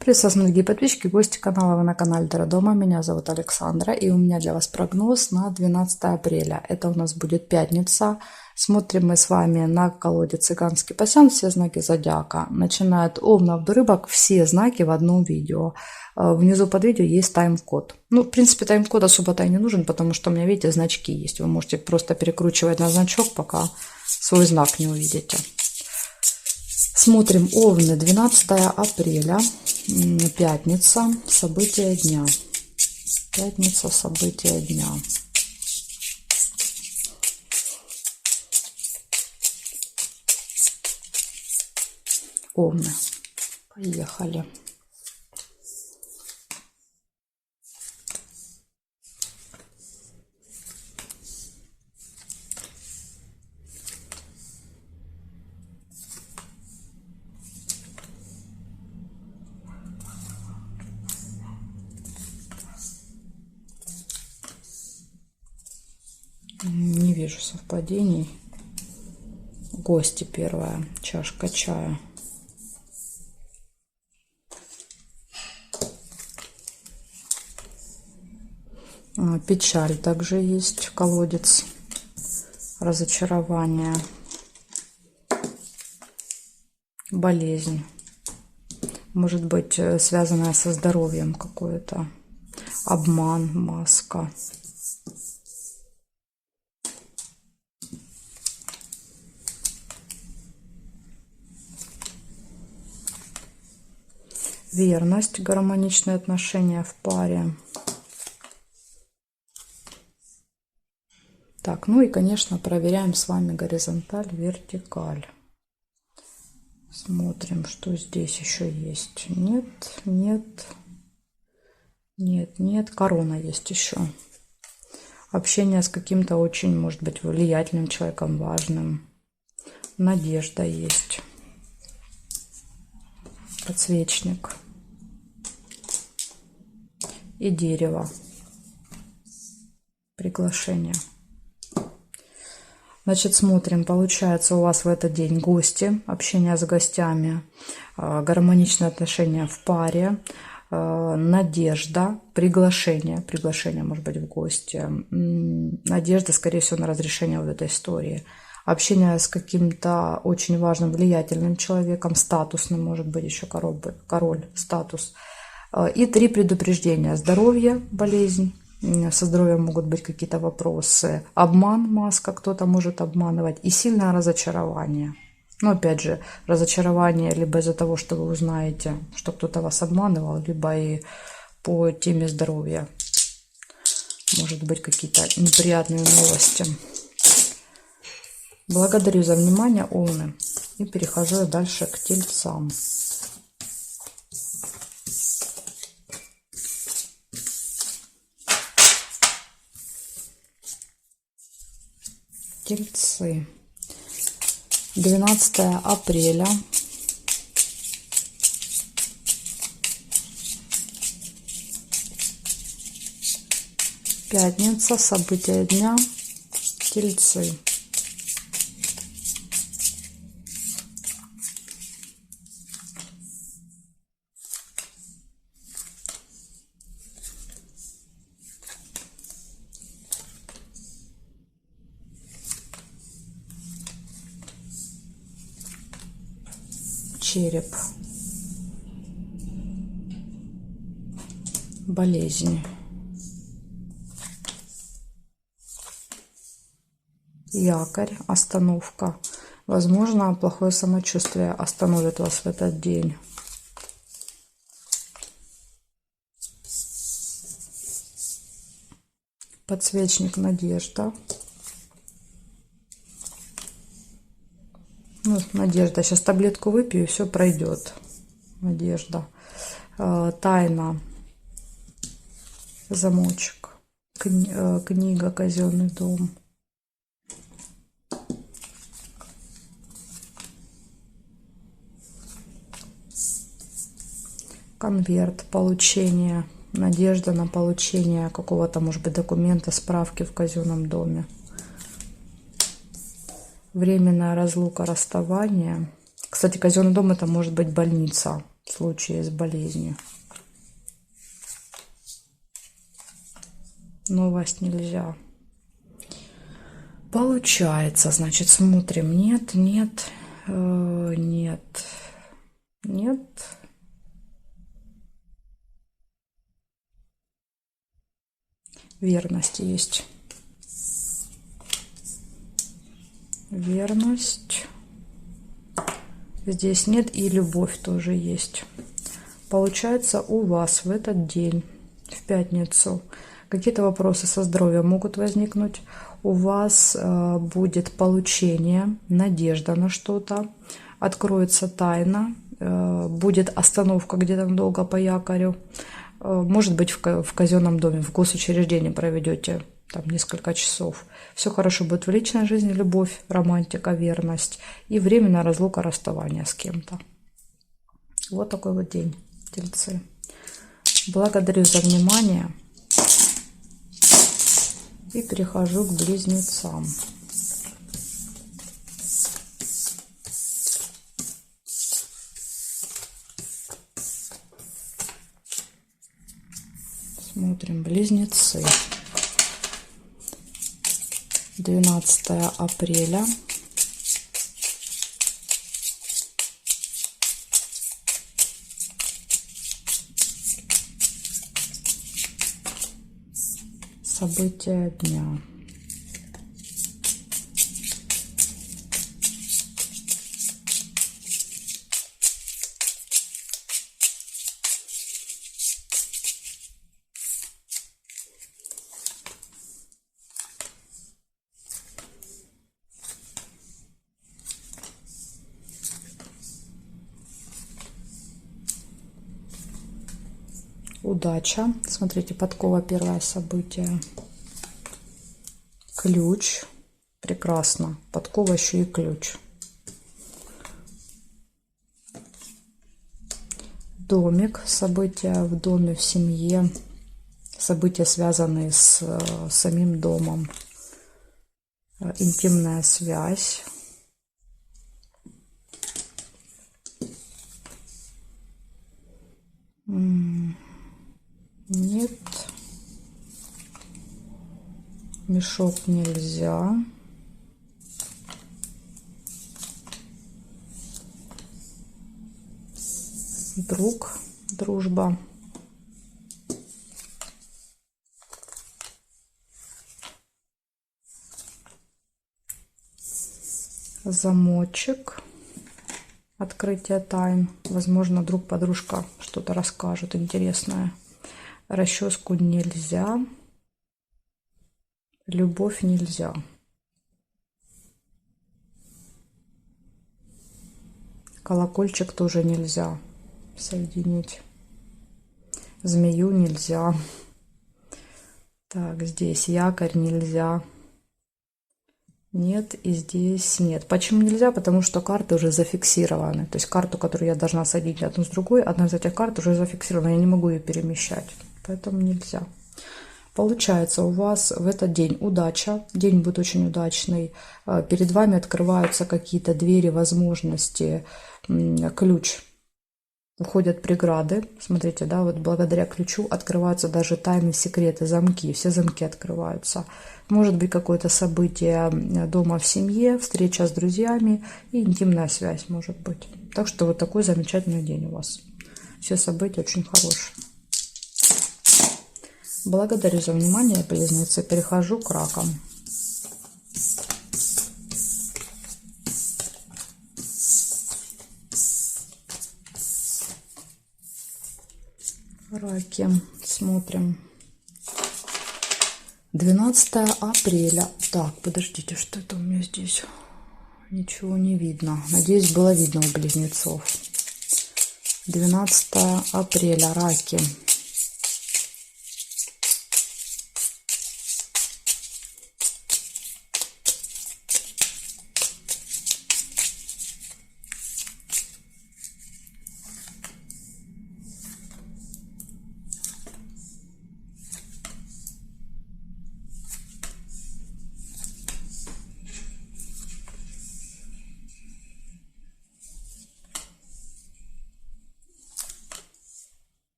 Приветствую, дорогие подписчики, гости канала. Вы на канале Таро Дома. Меня зовут Александра, и у меня для вас прогноз на 12 апреля. Это у нас будет пятница. Смотрим мы с вами на колоде «Цыганский пасьян», все знаки зодиака. Начиная от Овнов до Рыбок, все знаки в одном видео. Внизу под видео есть тайм-код. Ну, в принципе, тайм-код особо-то и не нужен, потому что у меня, видите, значки есть. Вы можете просто перекручивать на значок, пока свой знак не увидите. Смотрим Овны, 12 апреля, пятница, события дня. Пятница, события дня. Овны. Поехали. Не вижу совпадений. Гости первая, чашка чая. Печаль также есть, колодец, разочарование, болезнь. Может быть, связанная со здоровьем какое-то. Обман, маска. Верность, гармоничные отношения в паре. Так, ну и, конечно, проверяем с вами горизонталь, вертикаль. Смотрим, что здесь еще есть. Нет, нет, нет, нет. Корона есть еще. Общение с каким-то очень, может быть, влиятельным человеком, важным. Надежда есть. Подсвечник. И дерево. Приглашение. Значит, смотрим, получается у вас в этот день гости, общение с гостями, гармоничные отношения в паре, надежда, приглашение может быть в гости, надежда, скорее всего, на разрешение вот этой истории, общение с каким-то очень важным, влиятельным человеком, статусным, может быть, еще король, статус. И 3 предупреждения: здоровье, болезнь. Со здоровьем могут быть какие-то вопросы. Обман, маска, кто-то может обманывать. И сильное разочарование. Но опять же, разочарование либо из-за того, что вы узнаете, что кто-то вас обманывал, либо и по теме здоровья. Может быть, какие-то неприятные новости. Благодарю за внимание, Овны. И перехожу я дальше к Тельцам. Тельцы. 12 апреля. Пятница, события дня. Тельцы. Череп. Болезнь. Якорь. Остановка. Возможно, плохое самочувствие остановит вас в этот день. Подсвечник, надежда. Ну, надежда. Сейчас таблетку выпью, и все пройдет. Надежда. Тайна. Замочек. Книга, казенный дом. Конверт. Получение. Надежда на получение какого-то, может быть, документа, справки в казенном доме. Временная разлука, расставание. Кстати, казенный дом — это может быть больница. в случае с болезнью. Новость нельзя. Получается, значит, смотрим. Нет, нет, нет, нет. Верность есть. Верность. Здесь нет, и любовь тоже есть. Получается, у вас в этот день, в пятницу, какие-то вопросы со здоровьем могут возникнуть. У вас будет получение, надежда на что-то, откроется тайна, будет остановка где-то долго по якорю. Может быть, в казенном доме, в госучреждении проведете там несколько часов. Все хорошо будет в личной жизни, любовь, романтика, верность и временная разлука, расставание с кем-то. Вот такой вот день, Тельцы. Благодарю за внимание и перехожу к Близнецам. Смотрим, Близнецы. 12 апреля. События дня. Удача. Смотрите, подкова, первое событие. Ключ. Прекрасно. Подкова еще и ключ. Домик. События в доме, в семье. События, связанные с самим домом. Интимная связь. Нет. Мешок нельзя. Друг, дружба. Замочек. Открытие тайн. Возможно, друг, подружка что-то расскажут интересное. Расческу нельзя. Любовь нельзя. Колокольчик тоже нельзя соединить. Змею нельзя. Так, здесь якорь нельзя. Нет, и здесь нет. Почему нельзя? Потому что карты уже зафиксированы. То есть карту, которую я должна соединить одну с другой, одна из этих карт уже зафиксирована. Я не могу ее перемещать. Поэтому нельзя. Получается, у вас в этот день удача. День будет очень удачный. Перед вами открываются какие-то двери, возможности, ключ. Уходят преграды. Смотрите, да, вот благодаря ключу открываются даже тайны, секреты, замки. Все замки открываются. Может быть какое-то событие дома в семье, встреча с друзьями и интимная связь может быть. Так что вот такой замечательный день у вас. Все события очень хорошие. Благодарю за внимание, Близнецы. Перехожу к ракам. Раки. Смотрим. 12 апреля. Так, подождите, что это у меня здесь? Ничего не видно. Надеюсь, было видно у Близнецов. 12 апреля. Раки.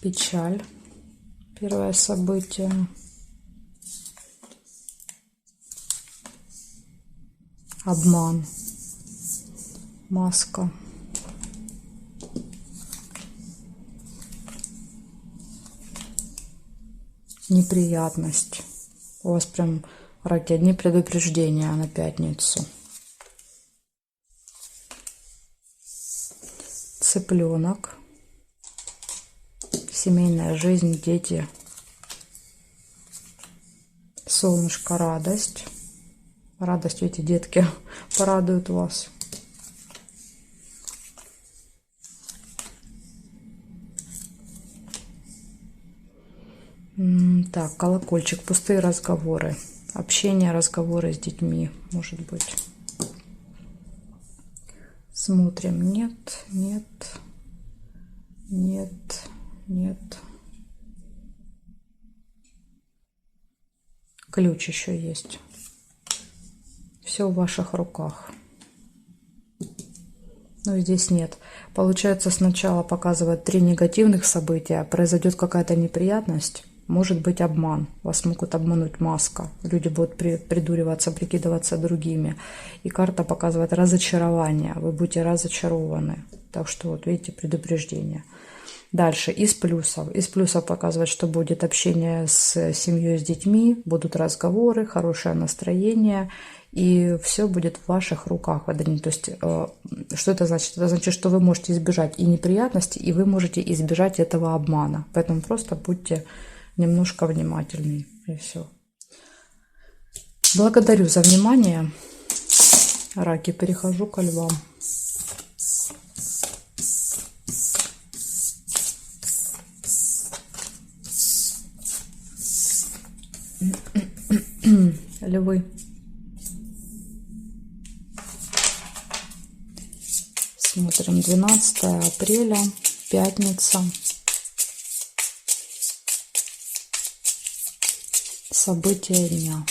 Печаль. Первое событие. Обман. Маска. Неприятность. У вас прям, раки, одни предупреждения на пятницу. Цыпленок. Семейная жизнь, дети. Солнышко, радость. Радость, эти детки порадуют вас. Так, колокольчик, пустые разговоры. Общение, разговоры с детьми, может быть. Смотрим. Нет, нет, нет, нет. Ключ еще есть. Все в ваших руках. Но здесь нет. Получается, сначала показывают 3 негативных события. Произойдет какая-то неприятность. Может быть обман. Вас могут обмануть, маска. Люди будут придуриваться, прикидываться другими. И карта показывает разочарование. Вы будете разочарованы. Так что вот видите, предупреждение. Дальше из плюсов. Из плюсов показывает, что будет общение с семьей, с детьми. Будут разговоры, хорошее настроение. И все будет в ваших руках. То есть, что это значит? Это значит, что вы можете избежать и неприятностей, и вы можете избежать этого обмана. Поэтому просто будьте немножко внимательнее, и все. Благодарю за внимание. Раки, перехожу ко львам. Львы. Смотрим 12 апреля, пятница. События дня.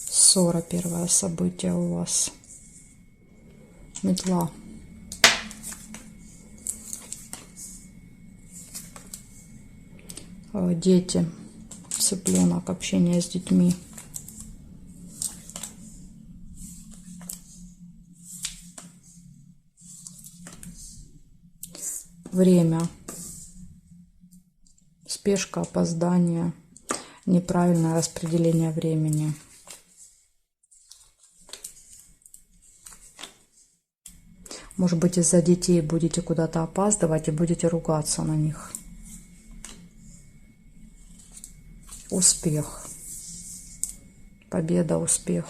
Ссора, первое событие у вас. Метла. Дети. Цыпленок, общение с детьми. Время. Спешка, опоздание, неправильное распределение времени. Может быть, из-за детей будете куда-то опаздывать и будете ругаться на них. Успех. Победа, успех.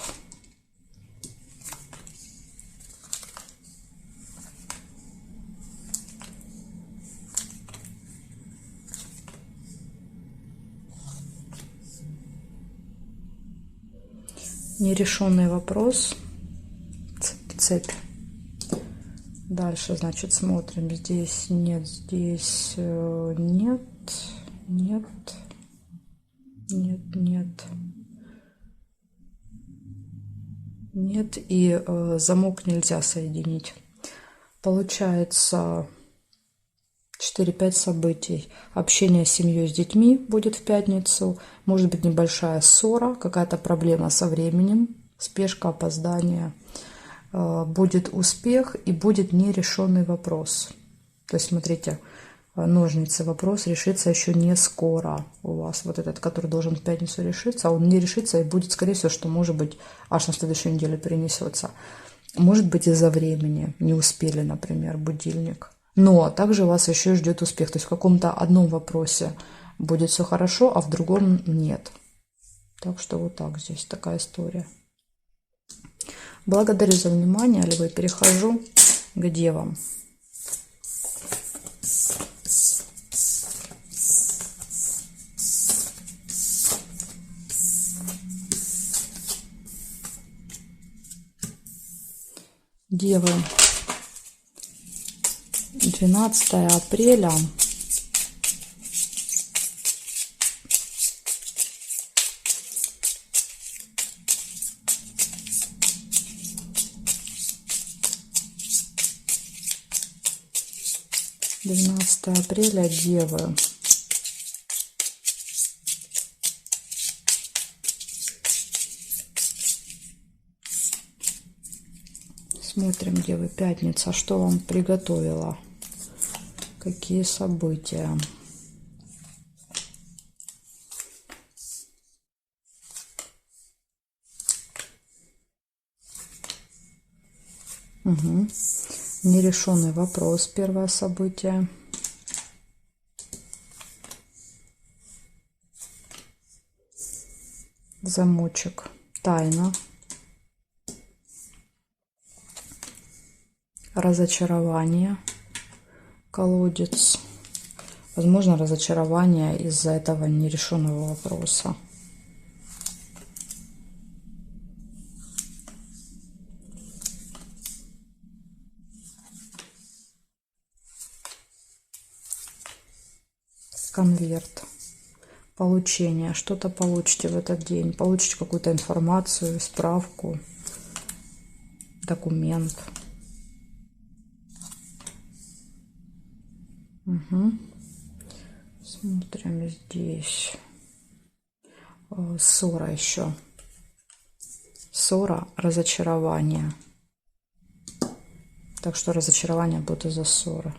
Нерешенный вопрос. Цепь. Дальше, значит, смотрим. Здесь нет, здесь нет, нет. Нет, нет. Нет, и замок нельзя соединить. Получается 4-5 событий. Общение с семьей, с детьми будет в пятницу. Может быть небольшая ссора, какая-то проблема со временем, спешка, опоздание. Будет успех и будет нерешенный вопрос. То есть, смотрите, ножницы, вопрос решится еще не скоро у вас. Вот этот, который должен в пятницу решиться, он не решится и будет, скорее всего, что, может быть, аж на следующую неделю перенесется. Может быть, из-за времени не успели, например, будильник. Но также вас еще ждет успех. То есть в каком-то одном вопросе будет все хорошо, а в другом нет. Так что вот так здесь такая история. Благодарю за внимание, львы. Перехожу к девам. Девы. 12 апреля. 12 апреля, Девы. Смотрим, Девы, пятница. Что вам приготовила? Какие события? Угу. Нерешенный вопрос. Первое событие. Замочек. Тайна. Разочарование. Колодец. Возможно, разочарование из-за этого нерешенного вопроса. Конверт. Получение. Что-то получите в этот день. Получите какую-то информацию, справку, документ. Угу. Смотрим здесь. Ссора еще. Ссора, разочарование. Так что разочарование будет из-за ссоры.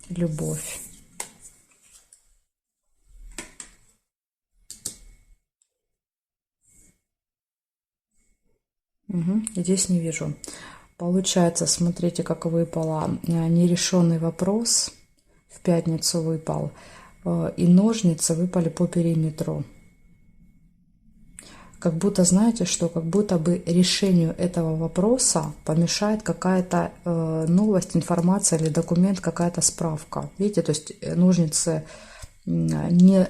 Любовь. Угу. Здесь не вижу. Получается, смотрите, как выпало. Нерешенный вопрос в пятницу выпал. И ножницы выпали по периметру. Как будто, знаете что, как будто бы решению этого вопроса помешает какая-то новость, информация или документ, какая-то справка. Видите, то есть ножницы не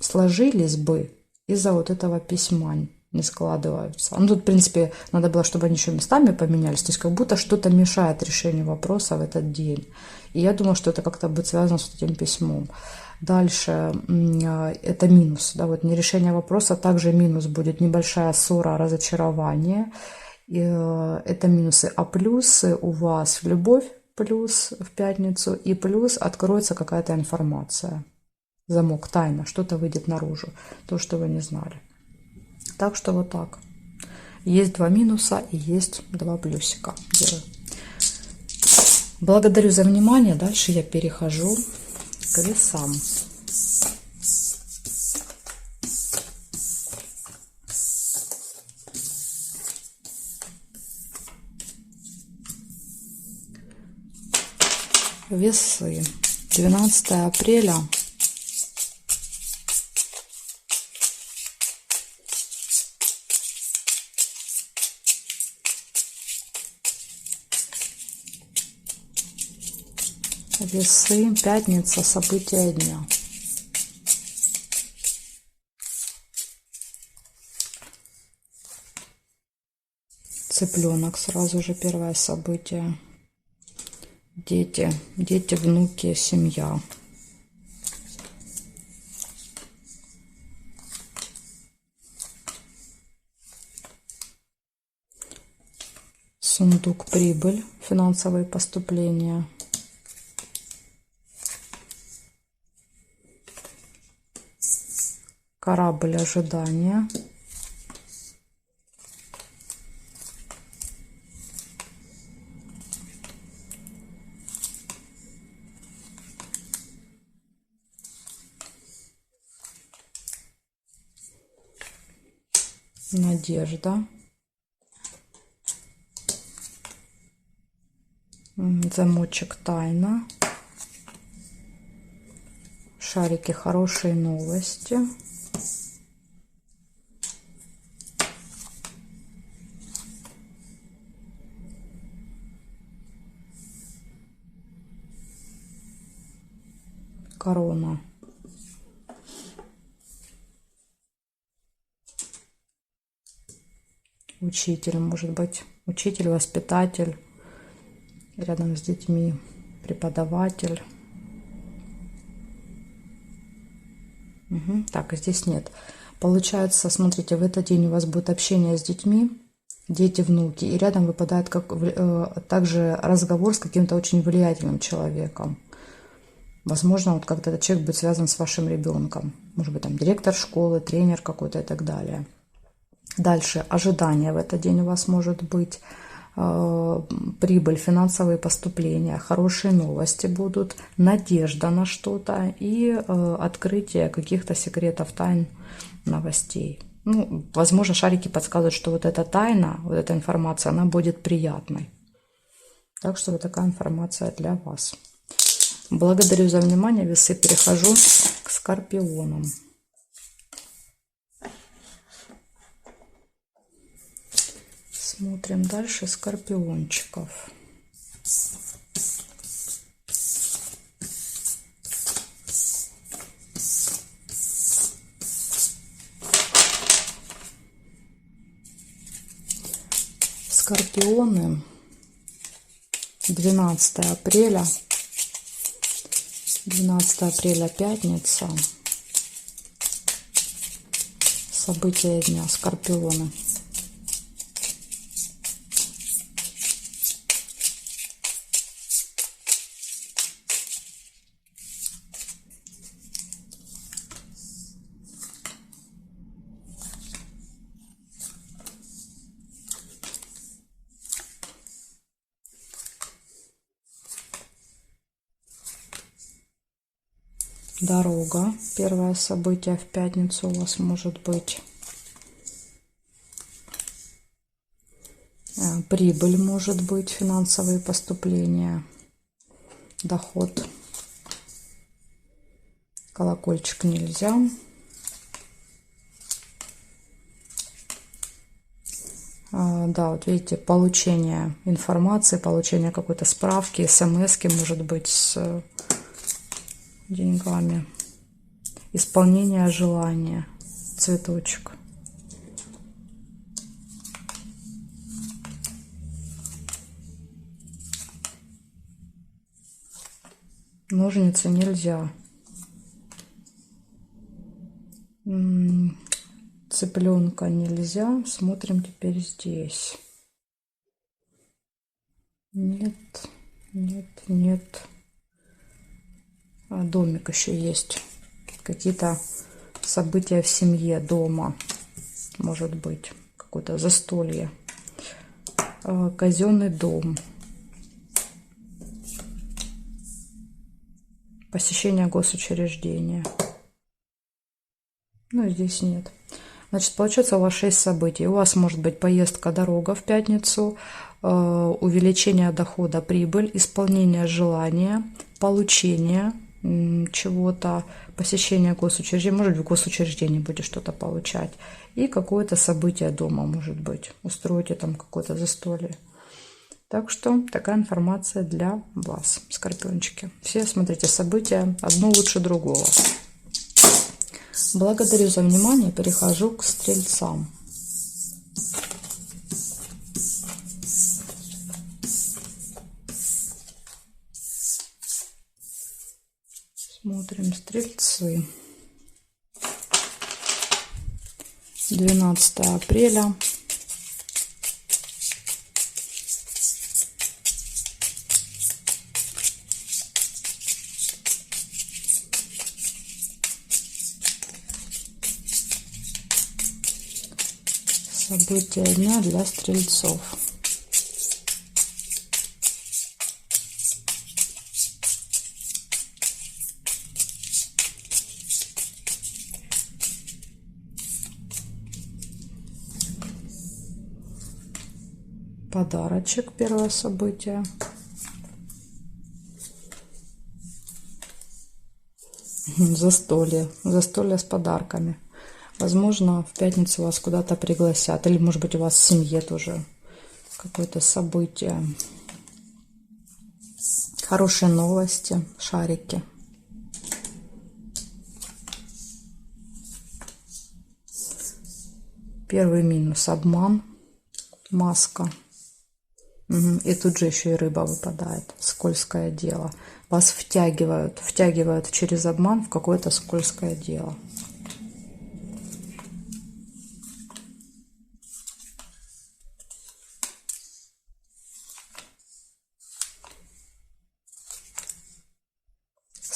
сложились бы из-за вот этого письма, не складываются. Ну, тут, в принципе, надо было, чтобы они еще местами поменялись, то есть как будто что-то мешает решению вопроса в этот день. И я думаю, что это как-то будет связано с этим письмом. Дальше это минус, да, вот нерешение вопроса, также минус будет небольшая ссора, разочарование, это минусы, а плюсы у вас любовь, плюс в пятницу, и плюс откроется какая-то информация, замок, тайна, что-то выйдет наружу, то, что вы не знали. Так что вот так, есть два минуса и есть два плюсика. Благодарю за внимание, дальше я перехожу к весам. Весы. 12 апреля. Весы, пятница, события дня. Цыпленок, сразу же первое событие. Дети, внуки, семья. Сундук, прибыль, финансовые поступления. Корабль, ожидания. Надежда. Замочек, тайна. Шарики, хорошие новости. Корона. Учитель, может быть, учитель, воспитатель, рядом с детьми, преподаватель. Угу. Так, здесь нет. Получается, смотрите, в этот день у вас будет общение с детьми, дети, внуки. И рядом выпадает также разговор с каким-то очень влиятельным человеком. Возможно, вот как-то этот человек будет связан с вашим ребенком. Может быть, там директор школы, тренер какой-то и так далее. Дальше ожидания в этот день у вас может быть. Прибыль, финансовые поступления, хорошие новости будут, надежда на что-то и открытие каких-то секретов, тайн, новостей. Ну, возможно, шарики подсказывают, что вот эта тайна, вот эта информация, она будет приятной. Так что вот такая информация для вас. Благодарю за внимание, весы. Перехожу к скорпионам. Смотрим дальше скорпиончиков. Скорпионы, 12 апреля, 12 апреля, пятница, события дня, скорпионы. Дорога. Первое событие в пятницу у вас может быть. Прибыль может быть, финансовые поступления, доход. Колокольчик нельзя. Да, вот видите, получение информации, получение какой-то справки, смс-ки, может быть, с деньгами. Исполнение желания. Цветочек. Ножницы нельзя. Цыпленка нельзя. Смотрим теперь здесь. Нет, нет, нет. Домик еще есть. Какие-то события в семье, дома. Может быть, какое-то застолье. Казенный дом. Посещение госучреждения. Ну, здесь нет. Значит, получается, у вас 6 событий. У вас может быть поездка, дорога в пятницу, увеличение дохода, прибыль, исполнение желания, получение чего-то, посещение госучреждения. Может быть, в госучреждении будете что-то получать. И какое-то событие дома, может быть. Устроите там какое-то застолье. Так что такая информация для вас, скорпиончики. Все смотрите события, одно лучше другого. Благодарю за внимание. Перехожу к стрельцам. Смотрим стрельцы. 12 апреля. События дня для стрельцов. Подарочек, первое событие. Застолье. Застолье с подарками. Возможно, в пятницу вас куда-то пригласят. Или, может быть, у вас в семье тоже какое-то событие. Хорошие новости, шарики. Первый минус – обман, маска. И тут же еще и рыба выпадает. Скользкое дело. Вас втягивают через обман в какое-то скользкое дело.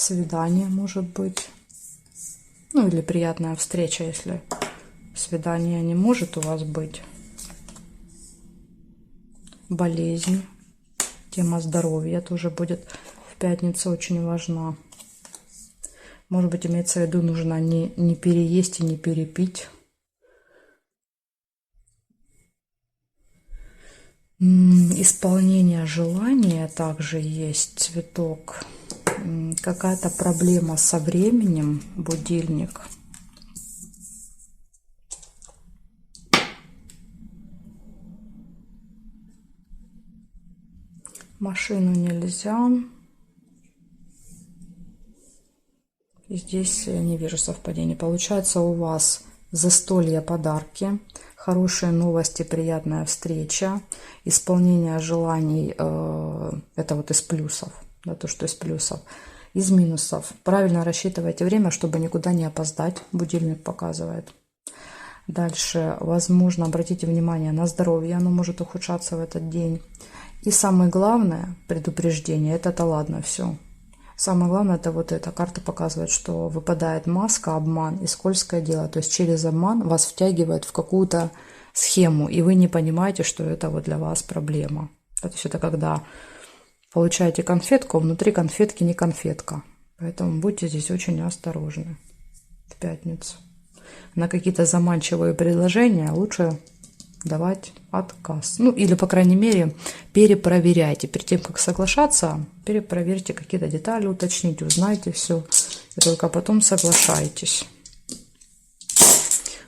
свидание может быть. Ну или приятная встреча, если свидание не может у вас быть. Болезнь. Тема здоровья тоже будет в пятницу очень важна. Может быть, имеется в виду, нужно не переесть и не перепить. Исполнение желания также есть, цветок. Какая-то проблема со временем, будильник. Машину нельзя. И здесь я не вижу совпадений. Получается, у вас застолье, подарки, хорошие новости, приятная встреча, исполнение желаний. Это вот из плюсов, да, то, что из плюсов. Из минусов. Правильно рассчитывайте время, чтобы никуда не опоздать. Будильник показывает. Дальше, возможно, обратите внимание на здоровье. Оно может ухудшаться в этот день. И самое главное предупреждение, это ладно, все. Самое главное, это вот эта карта показывает, что выпадает маска, обман и скользкое дело. То есть через обман вас втягивает в какую-то схему, и вы не понимаете, что это вот для вас проблема. То есть это когда получаете конфетку, внутри конфетки не конфетка. Поэтому будьте здесь очень осторожны в пятницу. На какие-то заманчивые предложения лучше давать отказ. Ну, или, по крайней мере, перепроверяйте. Перед тем, как соглашаться, перепроверьте какие-то детали, уточните, узнайте все. И только потом соглашайтесь.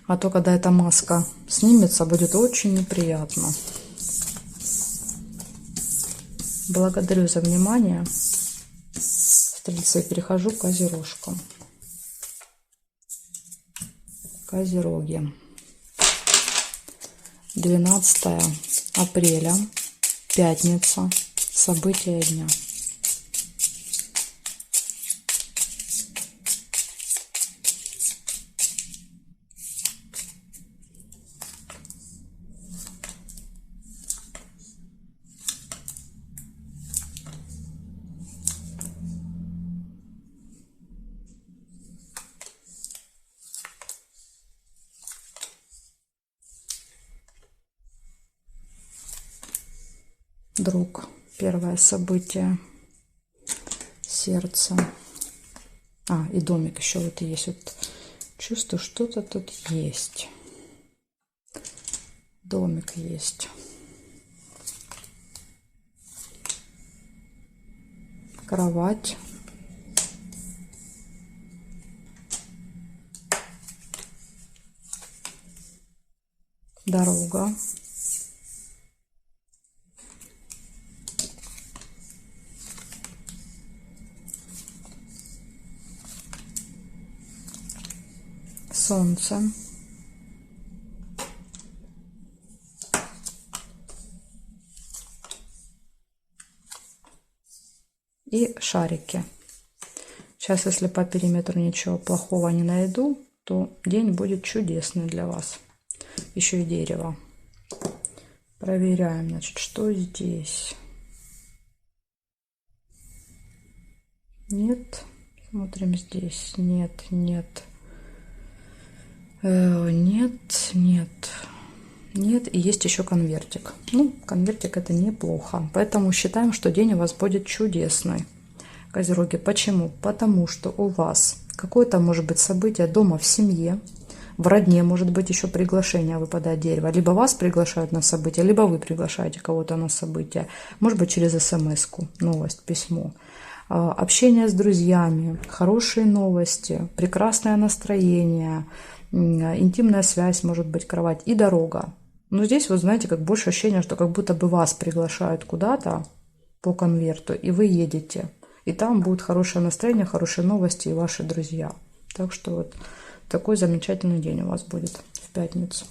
А то, когда эта маска снимется, будет очень неприятно. Благодарю за внимание. Стрельцы, перехожу к козерожкам. Козероги. 12 апреля, пятница, события дня. Друг. Первое событие. Сердце. И домик еще вот есть. Вот чувствую, что-то тут есть. Домик есть. Кровать. Дорога. Солнце. И шарики. Сейчас, если по периметру ничего плохого не найду, то день будет чудесный для вас. Еще и дерево. Проверяем, значит, что здесь. Нет. Смотрим здесь. Нет, нет. Нет, нет. Нет, и есть еще конвертик. Ну, конвертик это неплохо. Поэтому считаем, что день у вас будет чудесный. Козероги, почему? Потому что у вас какое-то может быть событие дома в семье, в родне может быть еще приглашение, выпадает дерево. Либо вас приглашают на событие, либо вы приглашаете кого-то на событие. Может быть через смс-ку, новость, письмо. Общение с друзьями, хорошие новости, прекрасное настроение, интимная связь, может быть, кровать и дорога. Но здесь, вот знаете, как больше ощущение, что как будто бы вас приглашают куда-то по конверту, и вы едете. И там будет хорошее настроение, хорошие новости и ваши друзья. Так что вот такой замечательный день у вас будет в пятницу.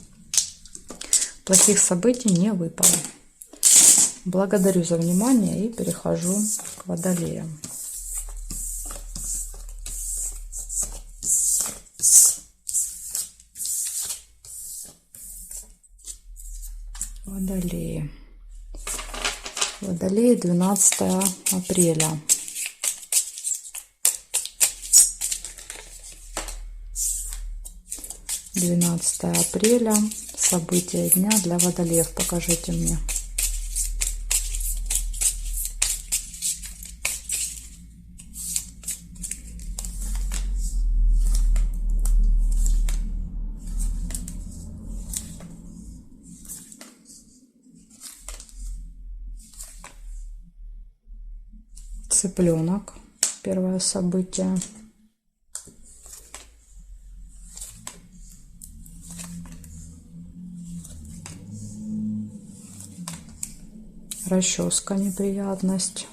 Плохих событий не выпало. Благодарю за внимание и перехожу к водолеям. Водолеи. Водолеи, 12 апреля. 12 апреля. События дня для Водолеев. Покажите мне. Цыпленок. Первое событие. Расческа, неприятность,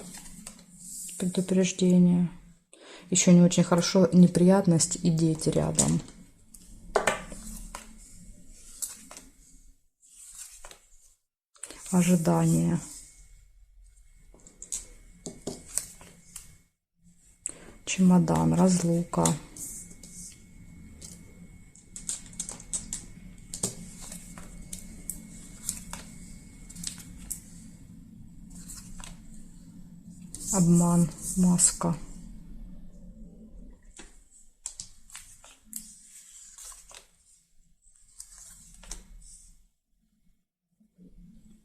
предупреждение. Еще не очень хорошо, неприятность и дети рядом. Ожидание. Чемодан, разлука. Обман, маска.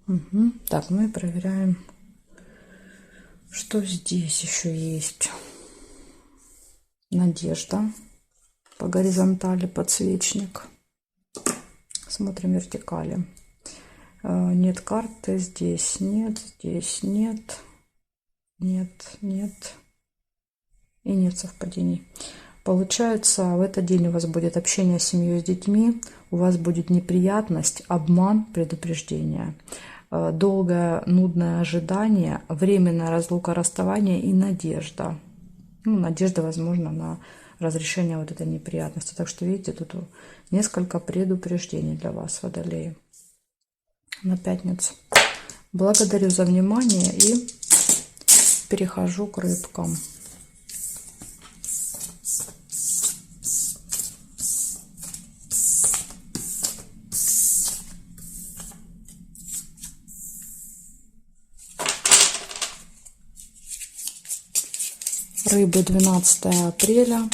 Угу. Так, мы проверяем, что здесь еще есть. Надежда. По горизонтали подсвечник. Смотрим вертикали. Нет карты, здесь нет, здесь нет. Нет, нет. И нет совпадений. Получается, в этот день у вас будет общение с семьей, с детьми. У вас будет неприятность, обман, предупреждение. Долгое, нудное ожидание, временная разлука, расставание и надежда. Ну, надежда, возможно, на разрешение вот этой неприятности. Так что, видите, тут несколько предупреждений для вас, Водолеи, на пятницу. Благодарю за внимание и перехожу к рыбкам. Рыбы, 12 апреля.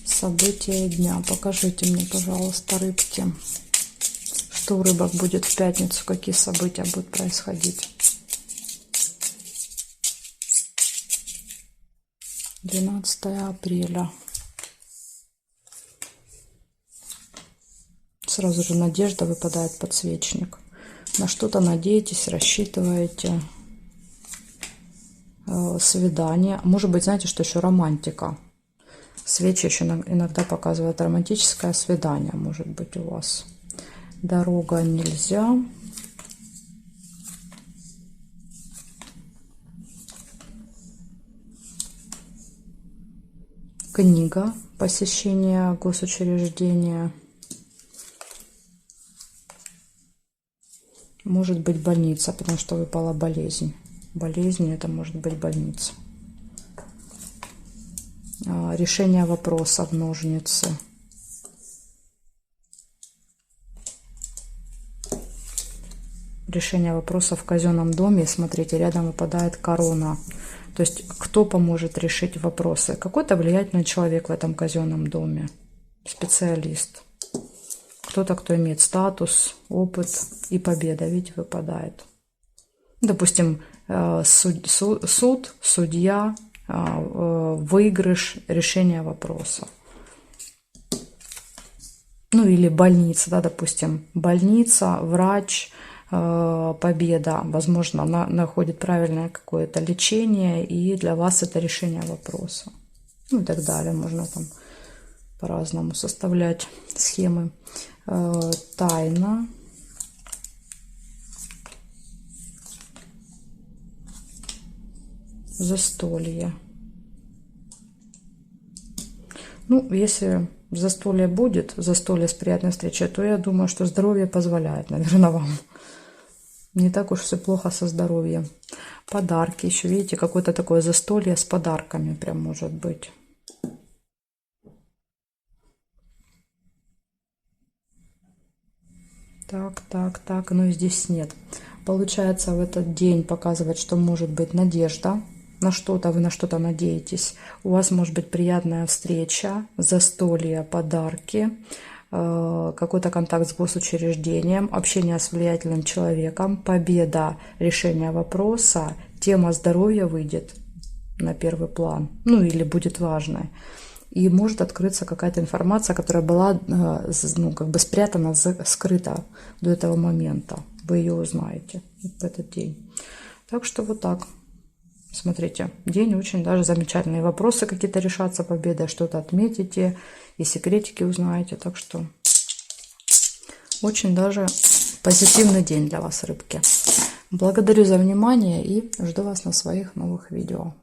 События дня. Покажите мне, пожалуйста, рыбки. Что у рыбок будет в пятницу? Какие события будут происходить? 12 апреля. Сразу же надежда, выпадает подсвечник. На что-то надеетесь, рассчитываете. Свидание. Может быть, знаете, что еще романтика. Свечи еще иногда показывают романтическое свидание. Может быть, у вас. Дорога, нельзя. Книга. Посещение госучреждения. Может быть, больница, потому что выпала болезнь. Болезнь — это может быть больница. Решение вопросов, ножницы. Решение вопросов в казенном доме. Смотрите, рядом выпадает корона. То есть, кто поможет решить вопросы? Какой-то влиятельный человек в этом казенном доме. Специалист. Кто-то, кто имеет статус, опыт и победа, ведь выпадает. Допустим, суд, судья, выигрыш, решение вопроса. Ну или больница, да, допустим, больница, врач, победа, возможно, она находит правильное какое-то лечение, и для вас это решение вопроса. Ну и так далее, можно там по-разному составлять схемы. Тайна. Застолье. Ну, если застолье будет, застолье с приятной встречей, то я думаю, что здоровье позволяет, наверное, вам. Не так уж все плохо со здоровьем. Подарки еще, видите, какое-то такое застолье с подарками прям может быть. Так, но здесь нет. Получается, в этот день показывает, что может быть надежда, на что-то, вы на что-то надеетесь. У вас может быть приятная встреча, застолье, подарки, какой-то контакт с госучреждением, общение с влиятельным человеком, победа, решение вопроса, тема здоровья выйдет на первый план, ну или будет важной. И может открыться какая-то информация, которая была, ну, как бы спрятана, скрыта до этого момента. Вы ее узнаете в этот день. Так что вот так. Смотрите, день очень даже замечательный. Вопросы какие-то решатся победой, что-то отметите, и секретики узнаете. Так что очень даже позитивный день для вас, рыбки. Благодарю за внимание и жду вас на своих новых видео.